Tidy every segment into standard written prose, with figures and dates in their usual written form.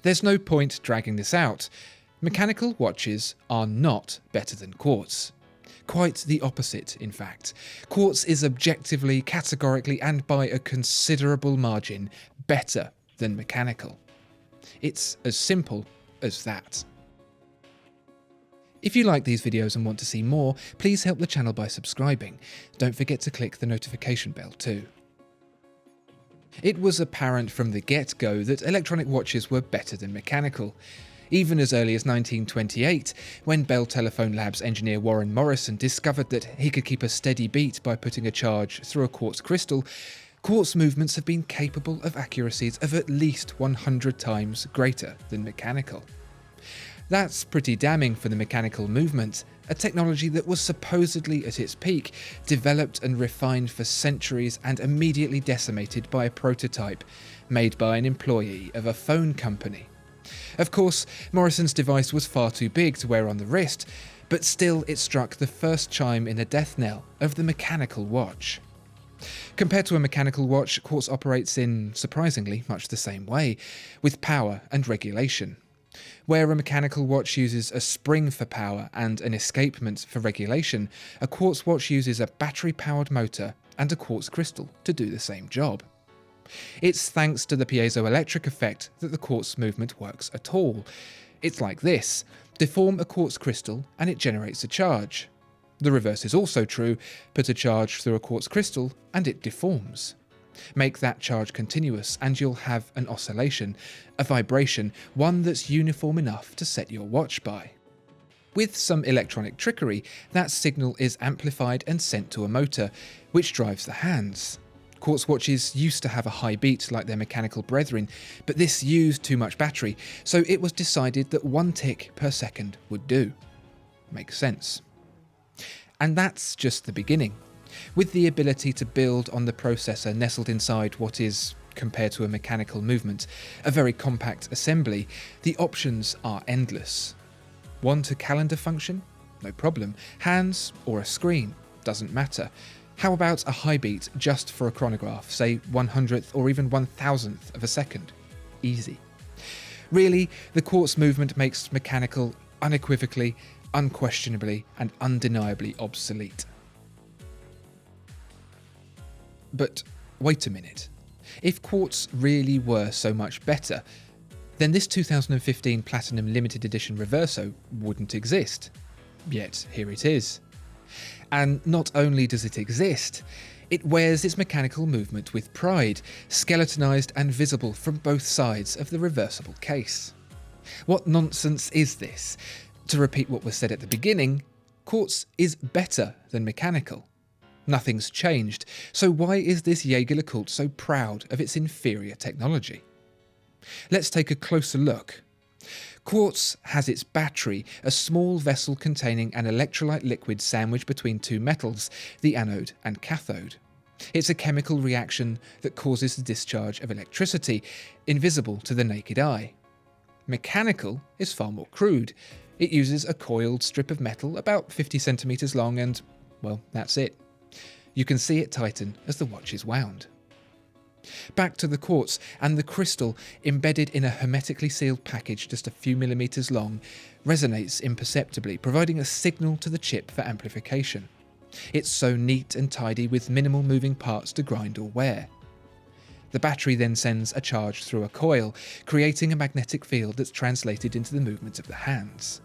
There's no point dragging this out. Mechanical watches are not better than quartz. Quite the opposite, in fact. Quartz is objectively, categorically, and by a considerable margin better than mechanical. It's as simple as that. If you like these videos and want to see more, please help the channel by subscribing. Don't forget to click the notification bell too. It was apparent from the get-go that electronic watches were better than mechanical. Even as early as 1928, when Bell Telephone Labs engineer Warren Morrison discovered that he could keep a steady beat by putting a charge through a quartz crystal, quartz movements have been capable of accuracies of at least 100 times greater than mechanical. That's pretty damning for the mechanical movement, a technology that was supposedly at its peak, developed and refined for centuries and immediately decimated by a prototype made by an employee of a phone company. Of course, Morrison's device was far too big to wear on the wrist, but still it struck the first chime in a death knell of the mechanical watch. Compared to a mechanical watch, quartz operates in, surprisingly, much the same way, with power and regulation. Where a mechanical watch uses a spring for power and an escapement for regulation, a quartz watch uses a battery-powered motor and a quartz crystal to do the same job. It's thanks to the piezoelectric effect that the quartz movement works at all. It's like this: deform a quartz crystal and it generates a charge. The reverse is also true: put a charge through a quartz crystal and it deforms. Make that charge continuous and you'll have an oscillation, a vibration, one that's uniform enough to set your watch by. With some electronic trickery, that signal is amplified and sent to a motor, which drives the hands. Quartz watches used to have a high beat like their mechanical brethren, but this used too much battery, so it was decided that 1 tick per second would do. Makes sense. And that's just the beginning. With the ability to build on the processor nestled inside what is, compared to a mechanical movement, a very compact assembly, the options are endless. Want a calendar function? No problem. Hands or a screen? Doesn't matter. How about a high beat just for a chronograph, say 100th or even 1000th of a second? Easy. Really, the quartz movement makes mechanical unequivocally, unquestionably, and undeniably obsolete. But wait a minute. If quartz really were so much better, then this 2015 Platinum Limited Edition Reverso wouldn't exist. Yet here it is. And not only does it exist, it wears its mechanical movement with pride, skeletonized and visible from both sides of the reversible case. What nonsense is this? To repeat what was said at the beginning, quartz is better than mechanical. Nothing's changed, so why is this Jaeger-LeCoultre so proud of its inferior technology? Let's take a closer look. Quartz has its battery, a small vessel containing an electrolyte liquid sandwiched between two metals, the anode and cathode. It's a chemical reaction that causes the discharge of electricity, invisible to the naked eye. Mechanical is far more crude. It uses a coiled strip of metal about 50 centimeters long and, well, that's it. You can see it tighten as the watch is wound. Back to the quartz, and the crystal, embedded in a hermetically sealed package just a few millimeters long, resonates imperceptibly, providing a signal to the chip for amplification. It's so neat and tidy with minimal moving parts to grind or wear. The battery then sends a charge through a coil, creating a magnetic field that's translated into the movement of the hands.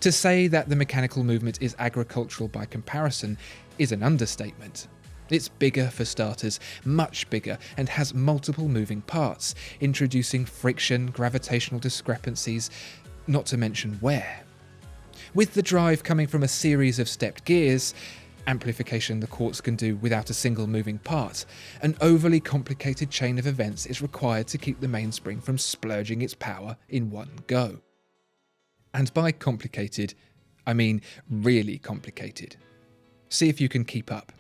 To say that the mechanical movement is agricultural by comparison is an understatement. It's bigger for starters, much bigger, and has multiple moving parts, introducing friction, gravitational discrepancies, not to mention wear. With the drive coming from a series of stepped gears, amplification the quartz can do without a single moving part, an overly complicated chain of events is required to keep the mainspring from splurging its power in one go. And by complicated, I mean really complicated. See if you can keep up.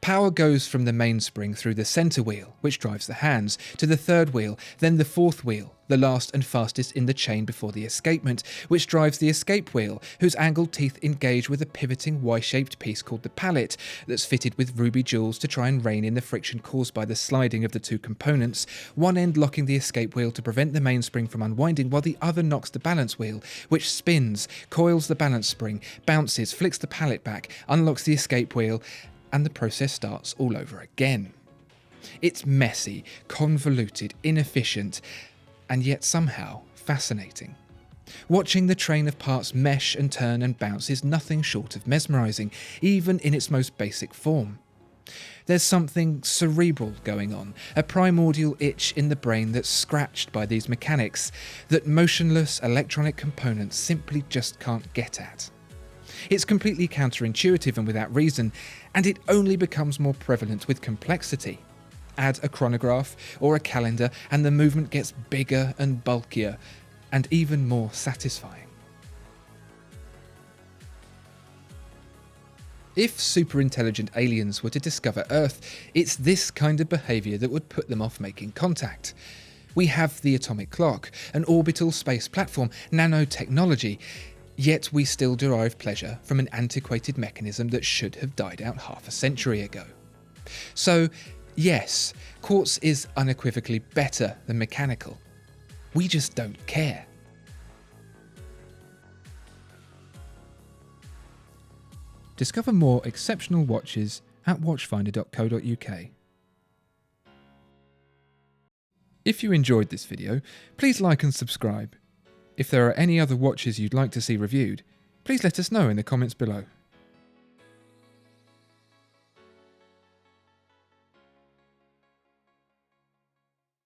Power goes from the mainspring through the centre wheel, which drives the hands, to the third wheel, then the fourth wheel, the last and fastest in the chain before the escapement, which drives the escape wheel, whose angled teeth engage with a pivoting Y-shaped piece called the pallet, that's fitted with ruby jewels to try and rein in the friction caused by the sliding of the two components, one end locking the escape wheel to prevent the mainspring from unwinding, while the other knocks the balance wheel, which spins, coils the balance spring, bounces, flicks the pallet back, unlocks the escape wheel, and the process starts all over again. It's messy, convoluted, inefficient, and yet somehow fascinating. Watching the train of parts mesh and turn and bounce is nothing short of mesmerising, even in its most basic form. There's something cerebral going on, a primordial itch in the brain that's scratched by these mechanics that motionless electronic components simply just can't get at. It's completely counterintuitive and without reason, and it only becomes more prevalent with complexity. Add a chronograph or a calendar and the movement gets bigger and bulkier and even more satisfying. If super-intelligent aliens were to discover Earth, it's this kind of behaviour that would put them off making contact. We have the atomic clock, an orbital space platform, nanotechnology, yet we still derive pleasure from an antiquated mechanism that should have died out half a century ago. So, yes, quartz is unequivocally better than mechanical. We just don't care. Discover more exceptional watches at watchfinder.co.uk. If you enjoyed this video, please like and subscribe. If there are any other watches you'd like to see reviewed, please let us know in the comments below.